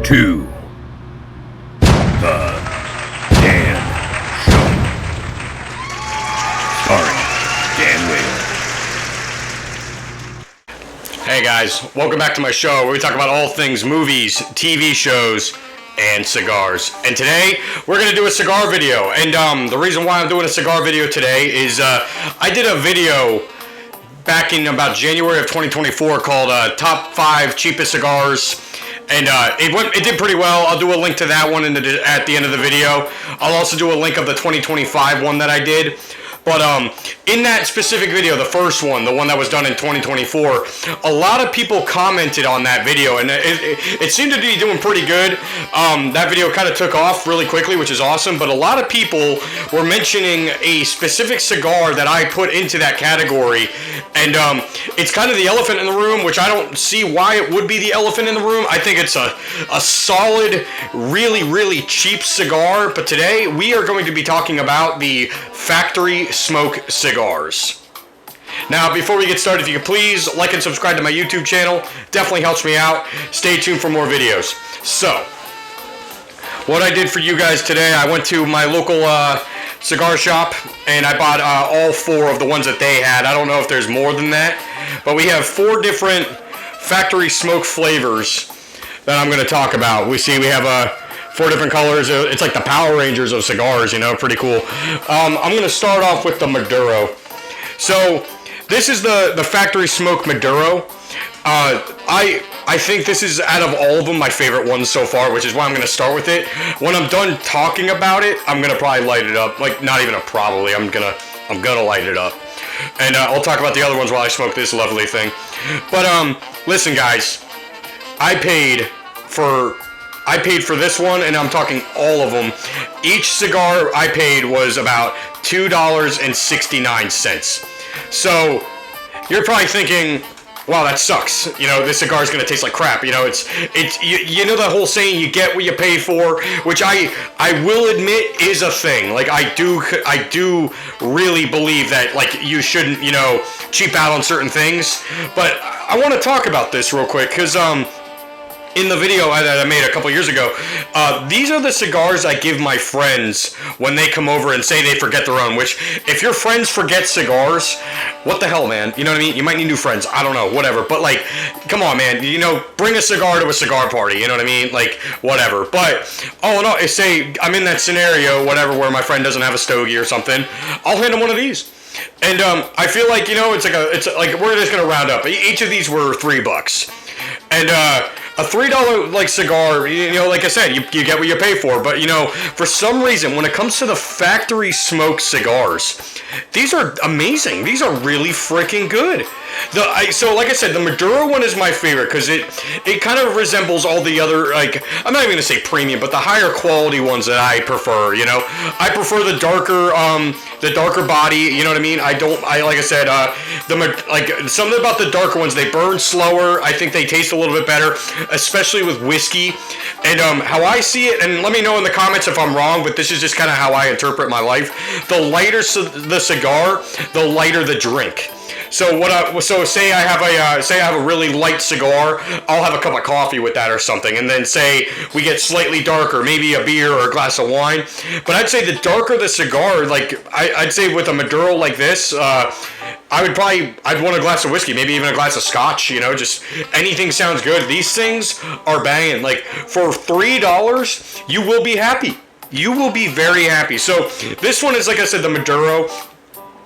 to the Dan Show, starring Dan Whalen. Hey guys, welcome back to my show where we talk about all things movies, TV shows, and cigars. And today we're going to do a cigar video. And the reason why I'm doing a cigar video today is I did a video back in about January of 2024 called Top 5 Cheapest Cigars. And it did pretty well. I'll do a link to that one at the end of the video. I'll also do a link of the 2025 one that I did. But in that specific video, the first one, the one that was done in 2024, a lot of people commented on that video, and it seemed to be doing pretty good. That video kind of took off really quickly, which is awesome, but a lot of people were mentioning a specific cigar that I put into that category, and it's kind of the elephant in the room, which I don't see why it would be the elephant in the room. I think it's a solid, really, really cheap cigar, but today we are going to be talking about the factory smoke cigars. Now, before we get started, if you could please like and subscribe to my YouTube channel, definitely helps me out. Stay tuned for more videos. So, what I did for you guys today, I went to my local cigar shop and I bought all 4 of the ones that they had. I don't know if there's more than that, but we have 4 different factory smoke flavors that I'm going to talk about. We have 4 different colors. It's like the Power Rangers of cigars, you know, pretty cool. I'm going to start off with the Maduro. So this is the factory smoke Maduro. I think this is, out of all of them, my favorite one so far, which is why I'm going to start with it. When I'm done talking about it, I'm going to probably light it up. Like, not even a probably. I'm gonna light it up. And I'll talk about the other ones while I smoke this lovely thing. But listen, guys, I paid for this one, and I'm talking all of them. Each cigar I paid was about $2.69. So you're probably thinking, wow, that sucks. You know, this cigar is going to taste like crap. You know, you know the whole saying, you get what you pay for, which I will admit is a thing. Like, I do really believe that, like, you shouldn't, you know, cheap out on certain things. But I want to talk about this real quick, because, in the video that I made a couple years ago, these are the cigars I give my friends when they come over and say they forget their own, which, if your friends forget cigars, what the hell, man? You know what I mean? You might need new friends. I don't know, whatever. But, like, come on, man. You know, bring a cigar to a cigar party. You know what I mean? Like, whatever. But, all in all, say I'm in that scenario, whatever, where my friend doesn't have a stogie or something, I'll hand him one of these. And I feel like, you know, it's like we're just going to round up. Each of these were $3. And a $3 like cigar, you know, like I said, you get what you pay for. But, you know, for some reason, when it comes to the factory smoke cigars, these are amazing. These are really freaking good. So like I said, the Maduro one is my favorite because it kind of resembles all the other, like, I'm not even going to say premium, but the higher quality ones that I prefer, you know. I prefer the darker body, you know what I mean? Like I said, something about the darker ones, they burn slower. I think they taste a little bit better, especially with whiskey. And how I see it, and let me know in the comments if I'm wrong, but this is just kind of how I interpret my life. The lighter the cigar, the lighter the drink. So say I have a really light cigar, I'll have a cup of coffee with that or something, and then say we get slightly darker, maybe a beer or a glass of wine. But I'd say the darker the cigar, like I'd say with a Maduro like this, I'd want a glass of whiskey, maybe even a glass of scotch, you know, just anything sounds good. These things are banging. Like, for $3, you will be happy. You will be very happy. So this one is, like I said, the Maduro.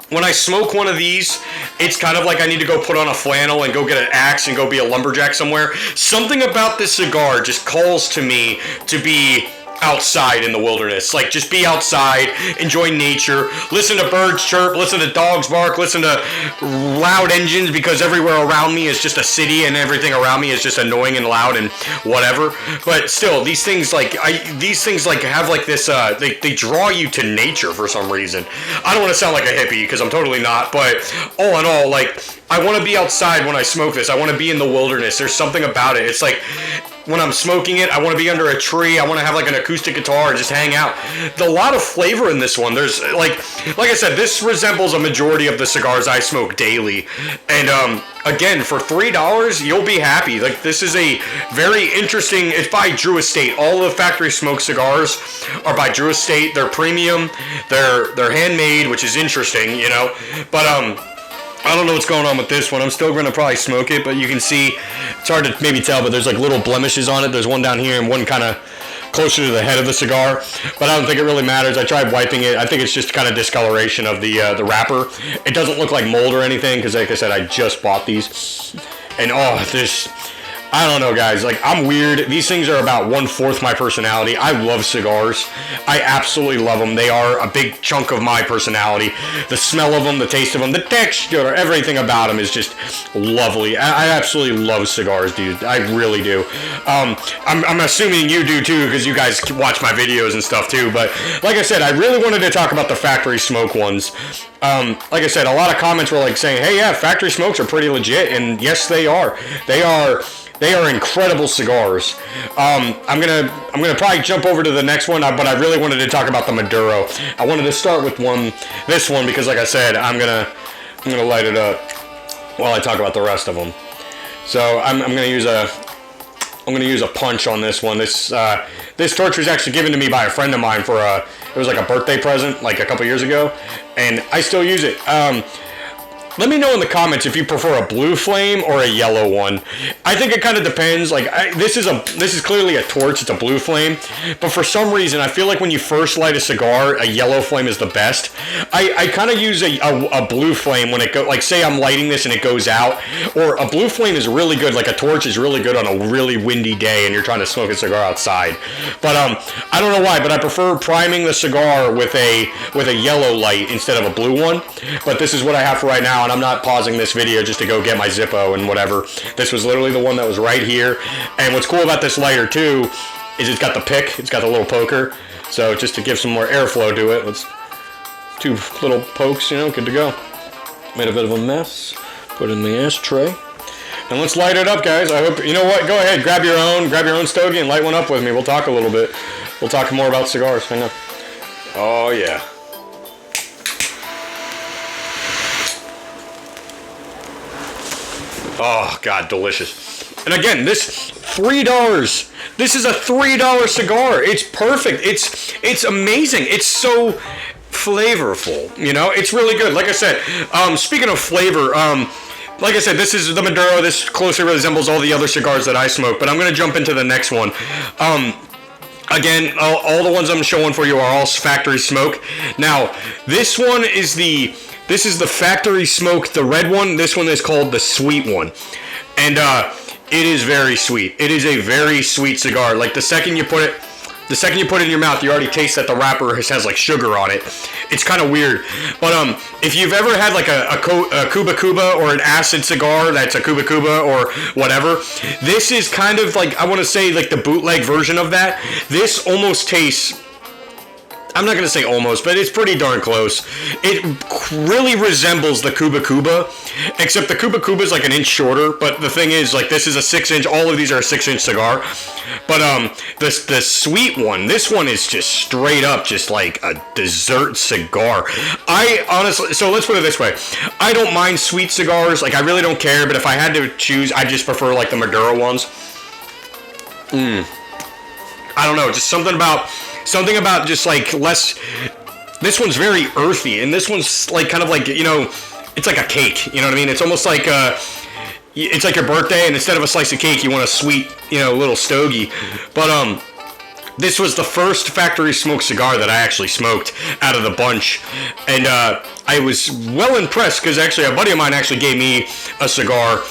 When I smoke one of these, it's kind of like I need to go put on a flannel and go get an axe and go be a lumberjack somewhere. Something about this cigar just calls to me to be outside in the wilderness. Like, just be outside, enjoy nature, listen to birds chirp, listen to dogs bark, listen to loud engines, because everywhere around me is just a city and everything around me is just annoying and loud and whatever. But still, these things have like this, they draw you to nature for some reason. I don't want to sound like a hippie, because I'm totally not, but all in all, like, I want to be outside when I smoke this. I want to be in the wilderness. There's something about it. It's like when I'm smoking it, I want to be under a tree. I want to have like an acoustic guitar and just hang out. A lot of flavor in this one. There's like I said, this resembles a majority of the cigars I smoke daily. And again, for $3, you'll be happy. Like, this is a very interesting. It's by Drew Estate. All the factory smoked cigars are by Drew Estate. They're premium. They're handmade, which is interesting, you know. But I don't know what's going on with this one. I'm still going to probably smoke it, but you can see, it's hard to maybe tell, but there's like little blemishes on it. There's one down here and one kind of closer to the head of the cigar, but I don't think it really matters. I tried wiping it. I think it's just kind of discoloration of the wrapper. It doesn't look like mold or anything, because like I said, I just bought these. And I don't know, guys. Like, I'm weird. These things are about 1/4 my personality. I love cigars. I absolutely love them. They are a big chunk of my personality. The smell of them, the taste of them, the texture, everything about them is just lovely. I absolutely love cigars, dude. I really do. I'm assuming you do too, because you guys watch my videos and stuff too. But like I said, I really wanted to talk about the factory smoke ones. Like I said, a lot of comments were like saying, "Hey, yeah, factory smokes are pretty legit," and yes, they are. They are incredible cigars. I'm gonna probably jump over to the next one, but I really wanted to talk about the Maduro. I wanted to start with this one, because like I said, I'm gonna light it up while I talk about the rest of them. So I'm gonna use a punch on this one. This torch was actually given to me by a friend of mine it was like a birthday present like a couple years ago, and I still use it. Let me know in the comments if you prefer a blue flame or a yellow one. I think it kind of depends. Like, this is clearly a torch. It's a blue flame, but for some reason, I feel like when you first light a cigar, a yellow flame is the best. I kind of use a blue flame when it like, say I'm lighting this and it goes out, or a blue flame is really good. Like, a torch is really good on a really windy day and you're trying to smoke a cigar outside. But I don't know why, but I prefer priming the cigar with a yellow light instead of a blue one. But this is what I have for right now. And I'm not pausing this video just to go get my Zippo and whatever. This was literally the one that was right here. And what's cool about this lighter too is it's got the pick, it's got the little poker. So just to give some more airflow to it, let's 2 little pokes, you know, good to go. Made a bit of a mess. Put it in the ashtray. And let's light it up, guys. I hope, you know what, go ahead, grab your own stogie and light one up with me. We'll talk a little bit. We'll talk more about cigars. I know. Oh yeah. Oh, God, delicious. And again, this $3. This is a $3 cigar. It's perfect. It's amazing. It's so flavorful, you know? It's really good. Like I said, speaking of flavor, like I said, this is the Maduro. This closely resembles all the other cigars that I smoke, but I'm going to jump into the next one. Again, all the ones I'm showing for you are all factory smoke. Now, this one is this is the factory smoke, the red one. This one is called the sweet one. And it is very sweet. It is a very sweet cigar. Like, the second you put it in your mouth, you already taste that the wrapper has like sugar on it. It's kind of weird. But if you've ever had like a Cuba Cuba or an acid cigar that's a Cuba Cuba or whatever, this is kind of like, I want to say, like the bootleg version of that. This almost tastes, I'm not going to say almost, but it's pretty darn close. It really resembles the Cuba Cuba, except the Cuba Cuba is like an inch shorter, but the thing is, like, this is a 6-inch, all of these are a 6-inch cigar. But the sweet one, this one is just straight up just like a dessert cigar. I honestly, so let's put it this way. I don't mind sweet cigars, like, I really don't care, but if I had to choose, I just prefer like the Maduro ones. I don't know, just something about just like less. This one's very earthy, and this one's like kind of like, you know, it's like a cake. You know what I mean? It's almost like it's like your birthday, and instead of a slice of cake, you want a sweet, you know, little stogie. But this was the first factory smoked cigar that I actually smoked out of the bunch, and I was well impressed because actually a buddy of mine actually gave me a cigar.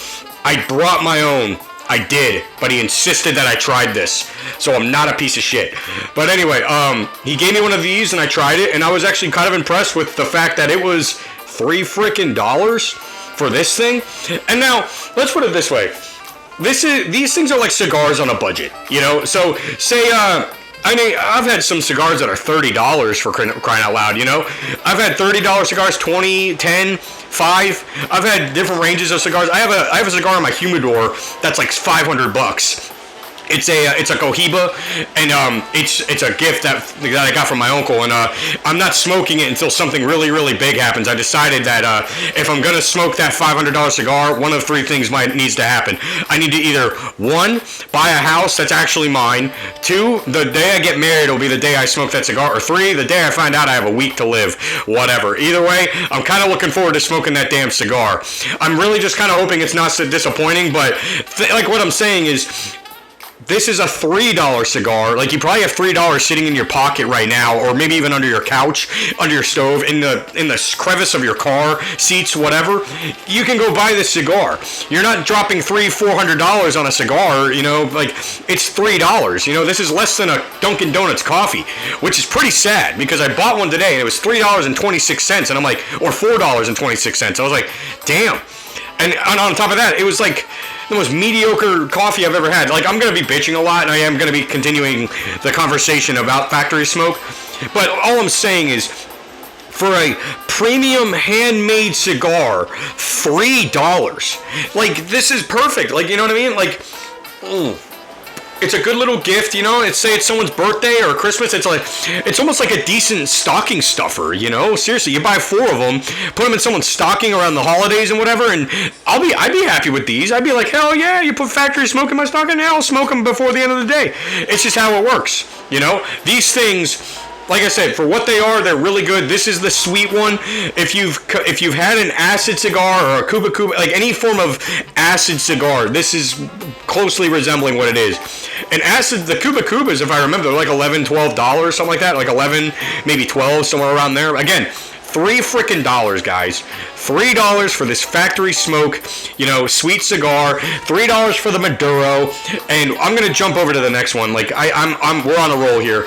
I brought my own. I did, but he insisted that I tried this, so I'm not a piece of shit. But anyway, he gave me one of these, and I tried it, and I was actually kind of impressed with the fact that it was $3 freaking for this thing. And now, let's put it this way. These things are like cigars on a budget, you know? So, say I mean, I've had some cigars that are $30 for crying out loud, you know? I've had $30 cigars, 20, 10, 5. I've had different ranges of cigars. I have a cigar in my humidor that's like $500. It's a Cohiba, and it's a gift that I got from my uncle, and I'm not smoking it until something really, really big happens. I decided that if I'm gonna smoke that $500 cigar, one of three things needs to happen. I need to either, one, buy a house that's actually mine; two, the day I get married will be the day I smoke that cigar; or three, the day I find out I have a week to live. Whatever. Either way, I'm kind of looking forward to smoking that damn cigar. I'm really just kind of hoping it's not so disappointing, but like what I'm saying is, this is a $3 cigar. Like, you probably have $3 sitting in your pocket right now, or maybe even under your couch, under your stove, in the crevice of your car, seats, whatever. You can go buy this cigar. You're not dropping $300-$400 on a cigar, you know, like, it's $3. You know, this is less than a Dunkin' Donuts coffee, which is pretty sad, because I bought one today and it was $3.26, and I'm like, or $4.26. I was like, damn. And on top of that, it was like the most mediocre coffee I've ever had. Like, I'm going to be bitching a lot, and I am going to be continuing the conversation about factory smoke. But all I'm saying is, for a premium handmade cigar, $3. Like, this is perfect. Like, you know what I mean? Like, it's a good little gift, you know. Say it's someone's birthday or Christmas. It's almost like a decent stocking stuffer, you know. Seriously, you buy 4 of them, put them in someone's stocking around the holidays and whatever, and I'd be happy with these. I'd be like, hell yeah, you put factory smoke in my stocking, yeah, I'll smoke them before the end of the day. It's just how it works, you know. These things, like I said, for what they are, they're really good. This is the sweet one. If you've had an acid cigar or a Cuba Cuba, like any form of acid cigar, this is closely resembling what it is. And acid, the Cuba Cubas, if I remember, they're like $11, $12, something like that, like 11, maybe 12, somewhere around there. Again, $3 guys. $3 for this factory smoke, you know, sweet cigar. $3 for the Maduro. And I'm gonna jump over to the next one. Like we're on a roll here.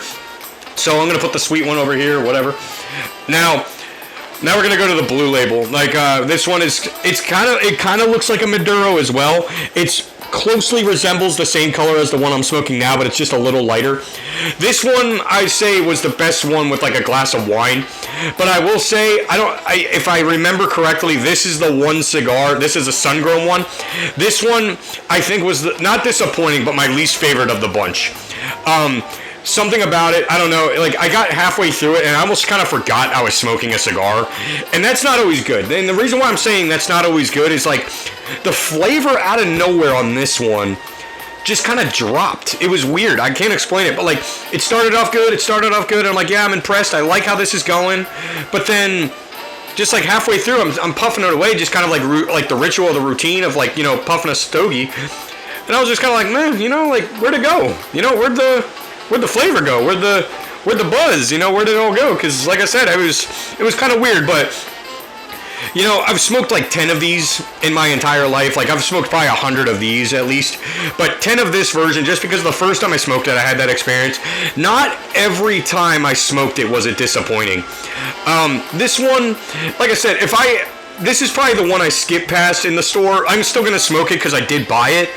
So I'm gonna put the sweet one over here, whatever. Now we're gonna go to the blue label. Like this one is, it kind of looks like a Maduro as well. It's closely resembles the same color as the one I'm smoking now, but it's just a little lighter. This one I say was the best one with like a glass of wine. But I will say, if I remember correctly, this is the one cigar. This is a sun-grown one. This one I think was not disappointing, but my least favorite of the bunch. Something about it, I don't know, like I got halfway through it and I almost kind of forgot I was smoking a cigar, and that's not always good. And the reason why I'm saying that's not always good is like the flavor out of nowhere on this one just kind of dropped. It was weird. I can't explain it, but like it started off good. And I'm like, yeah, I'm impressed. I like how this is going, but then just like halfway through, I'm puffing it away, just kind of like the ritual, the routine of like, you know, puffing a stogie, and I was just kind of like, man, you know, like where'd it go? You know, where'd the flavor go? Where'd the buzz? You know, where did it all go? Because like I said, it was kind of weird. But you know, I've smoked like 10 of these in my entire life. Like I've smoked probably 100 of these at least. But 10 of this version, just because the first time I smoked it, I had that experience. Not every time I smoked it was it disappointing. This one, like I said, this is probably the one I skip past in the store. I'm still going to smoke it because I did buy it.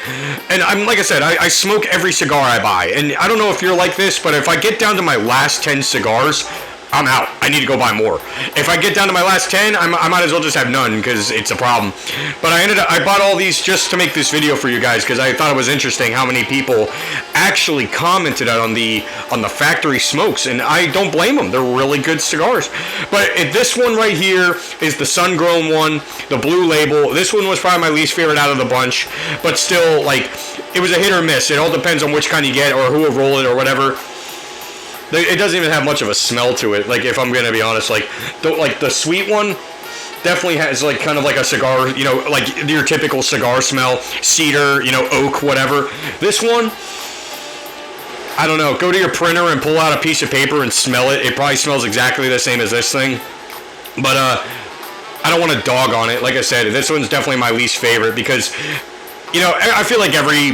And like I said, I smoke every cigar I buy. And I don't know if you're like this, but if I get down to my last 10 cigars, I'm out. I need to go buy more. If I get down to my last 10, I might as well just have none because it's a problem. But I bought all these just to make this video for you guys because I thought it was interesting how many people actually commented on the factory smokes, and I don't blame them. They're really good cigars. But this one right here is the sun-grown one, the blue label. This one was probably my least favorite out of the bunch, but still, like, it was a hit or miss. It all depends on which kind you get or who will roll it or whatever. It doesn't even have much of a smell to it. Like, if I'm gonna be honest, like the sweet one definitely has like kind of like a cigar, you know, like your typical cigar smell, cedar, you know, oak, whatever. This one, I don't know. Go to your printer and pull out a piece of paper and smell it. It probably smells exactly the same as this thing. But I don't want to dog on it. Like I said, this one's definitely my least favorite because, you know, I feel like every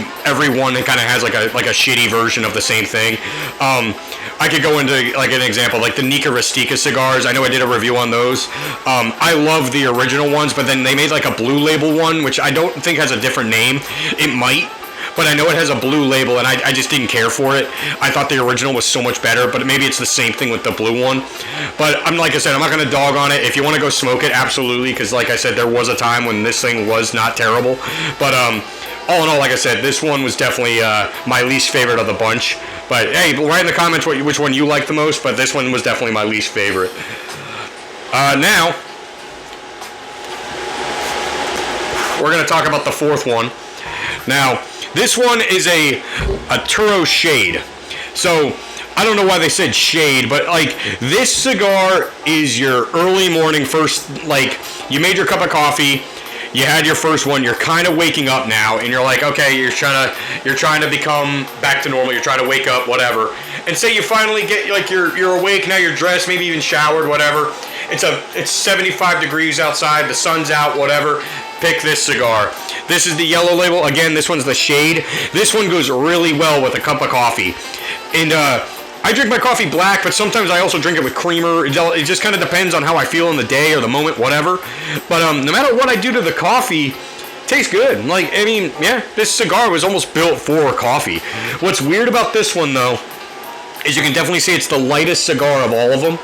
one kind of has like a shitty version of the same thing. I could go into like an example, like the Nica Rustica cigars. I know I did a review on those. I love the original ones, but then they made like a blue label one, which I don't think has a different name. It might, but I know it has a blue label, and I just didn't care for it. I thought the original was so much better, but maybe it's the same thing with the blue one. But like I said, I'm not going to dog on it. If you want to go smoke it, absolutely, because like I said, there was a time when this thing was not terrible. But all in all, like I said, this one was definitely my least favorite of the bunch. But hey, write in the comments which one you like the most, but this one was definitely my least favorite. Now, we're going to talk about the fourth one. Now, this one is a Turo Shade. So, I don't know why they said shade, but like this cigar is your early morning first, like you made your cup of coffee, you had your first one, you're kind of waking up now, and you're like, okay, you're trying to become back to normal, you're trying to wake up, whatever. And say you finally get, like, you're awake, now you're dressed, maybe even showered, whatever. It's 75 degrees outside, the sun's out, whatever. Pick this cigar. This is the yellow label. Again, this one's the shade. This one goes really well with a cup of coffee. And I drink my coffee black, but sometimes I also drink it with creamer. It just kind of depends on how I feel in the day or the moment, whatever. But no matter what I do to the coffee, it tastes good. Like, I mean, yeah, this cigar was almost built for coffee. What's weird about this one, though, is you can definitely see it's the lightest cigar of all of them.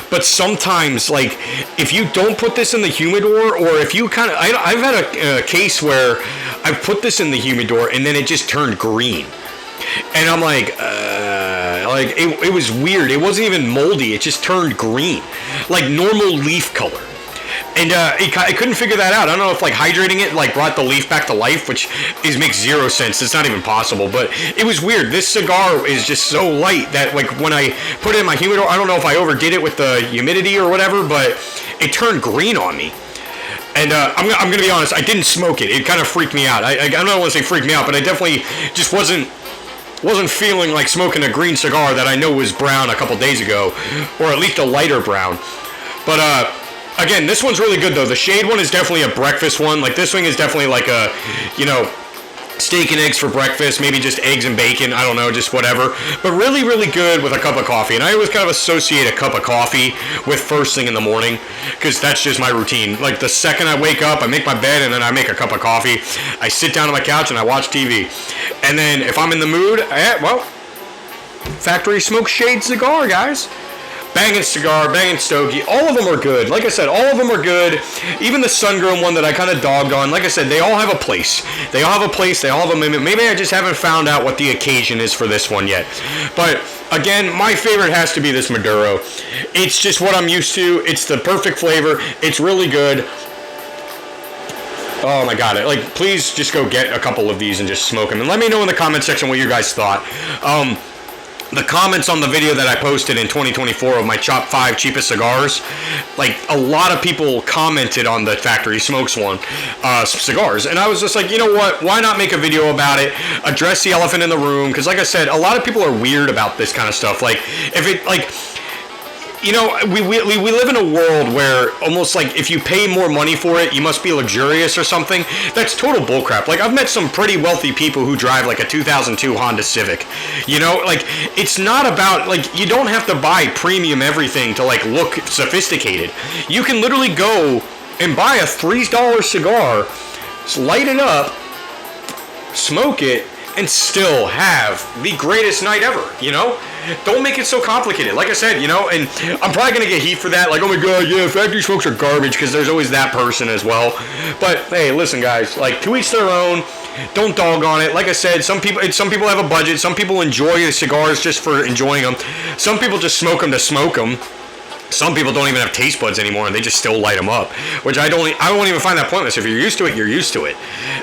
But sometimes, like, if you don't put this in the humidor, or if you kind of, I've had a case where I put this in the humidor and then it just turned green. And I'm like it was weird. It wasn't even moldy. It just turned green, like normal leaf color. And I couldn't figure that out. I don't know if like hydrating it like brought the leaf back to life, which makes zero sense. It's not even possible. But it was weird. This cigar is just so light that like when I put it in my humidor, I don't know if I overdid it with the humidity or whatever, but it turned green on me. And I'm gonna be honest, I didn't smoke it. It kind of freaked me out. I don't want to say freaked me out, but I definitely just wasn't feeling like smoking a green cigar that I know was brown a couple days ago, or at least a lighter brown. But again, this one's really good though. The shade one is definitely a breakfast one. Like this one is definitely like a, you know, steak and eggs for breakfast, maybe just eggs and bacon, I don't know, just whatever. But really, really good with a cup of coffee. And I always kind of associate a cup of coffee with first thing in the morning, because that's just my routine. Like the second I wake up, I make my bed and then I make a cup of coffee. I sit down on my couch and I watch TV. And then if I'm in the mood, well, Factory Smoke Shade cigar, guys. Banging cigar, banging stogie, all of them are good. Like I said, all of them are good. Even the sun-grown one that I kind of dogged on, like I said, they all have a place. They all have a place, they all have a limit. Maybe I just haven't found out what the occasion is for this one yet. But again, my favorite has to be this Maduro. It's just what I'm used to. It's the perfect flavor. It's really good. Oh my god, like please just go get a couple of these and just smoke them. And let me know in the comment section what you guys thought. The comments on the video that I posted in 2024 of my top 5 cheapest cigars, like a lot of people commented on the Factory Smokes one, cigars, and I was just like, you know what, why not make a video about it, address the elephant in the room, because like I said, a lot of people are weird about this kind of stuff. Like, if it, like, you know, we live in a world where almost like if you pay more money for it, you must be luxurious or something. That's total bullcrap. Like, I've met some pretty wealthy people who drive like a 2002 Honda Civic. You know, like, it's not about, like, you don't have to buy premium everything to like look sophisticated. You can literally go and buy a $3 cigar, light it up, smoke it, and still have the greatest night ever, you know? Don't make it so complicated. Like I said, you know, and I'm probably going to get heat for that. Like, oh my god, yeah, Factory Smokes are garbage, because there's always that person as well. But, hey, listen, guys, like, to each their own. Don't dog on it. Like I said, some people have a budget. Some people enjoy the cigars just for enjoying them. Some people just smoke them to smoke them. Some people don't even have taste buds anymore, and they just still light them up, which I won't even find that pointless. If you're used to it, you're used to it.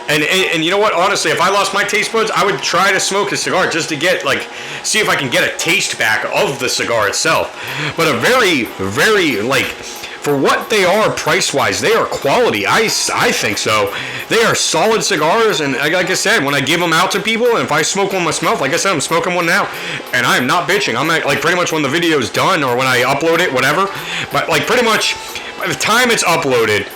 And you know what? Honestly, if I lost my taste buds, I would try to smoke a cigar just to get, like, see if I can get a taste back of the cigar itself. But a very, very, like, for what they are price-wise, they are quality. I think so. They are solid cigars, and like I said, when I give them out to people, and if I smoke one myself, like I said, I'm smoking one now, and I am not bitching. I'm at, like, pretty much when the video is done, or when I upload it, whatever, but like pretty much by the time it's uploaded,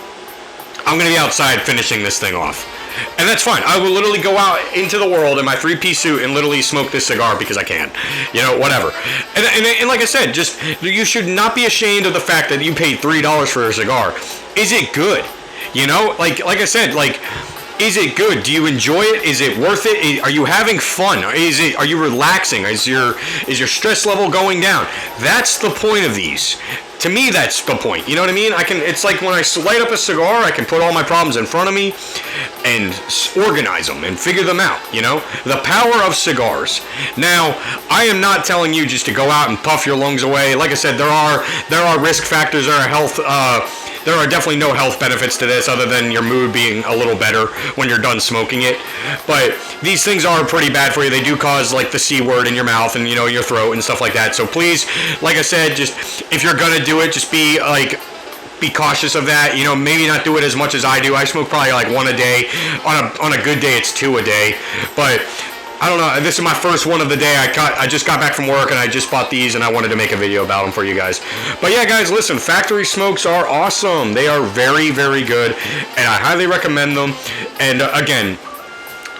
I'm going to be outside finishing this thing off. And that's fine. I will literally go out into the world in my 3-piece suit and literally smoke this cigar because I can. You know, whatever. And like I said, just, you should not be ashamed of the fact that you paid $3 for a cigar. Is it good? You know, like I said, like, Is it good? Do you enjoy it? Is it worth it? Are you having fun? Are you relaxing? Is your stress level going down? That's the point of these. To me, that's the point. You know what I mean? It's like when I light up a cigar, I can put all my problems in front of me and organize them and figure them out. You know, the power of cigars. Now, I am not telling you just to go out and puff your lungs away. Like I said, there are risk factors. There are definitely no health benefits to this other than your mood being a little better when you're done smoking it. But these things are pretty bad for you. They do cause like the C word in your mouth and, you know, your throat and stuff like that. So please, like I said, just if you're gonna do it, just be cautious of that. You know, maybe not do it as much as I do. I smoke probably like one a day. On a good day, it's 2 a day. But I don't know. This is my first one of the day. I just got back from work and I just bought these and I wanted to make a video about them for you guys. But yeah, guys, listen, factory smokes are awesome. They are very, very good and I highly recommend them. And again,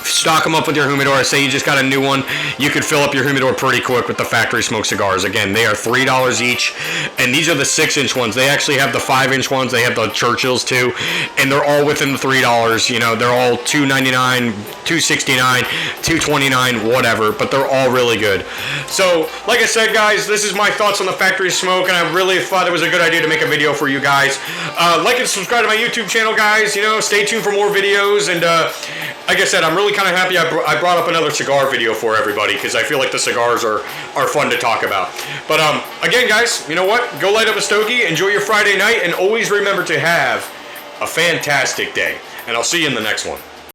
stock them up with your humidor. Say you just got a new one, you could fill up your humidor pretty quick with the factory smoke cigars. Again, they are $3 each, and these are the 6-inch ones. They actually have the 5-inch ones. They have the Churchills too, and they're all within the $3. You know, they're all $2.99, $2.69, $2.29, whatever, but they're all really good. So, like I said, guys, this is my thoughts on the factory smoke, and I really thought it was a good idea to make a video for you guys. Like and subscribe to my YouTube channel, guys. You know, stay tuned for more videos, and like I said, I'm really kind of happy I brought up another cigar video for everybody because I feel like the cigars are fun to talk about. But again, guys, you know what? Go light up a stogie, enjoy your Friday night, and always remember to have a fantastic day. And I'll see you in the next one.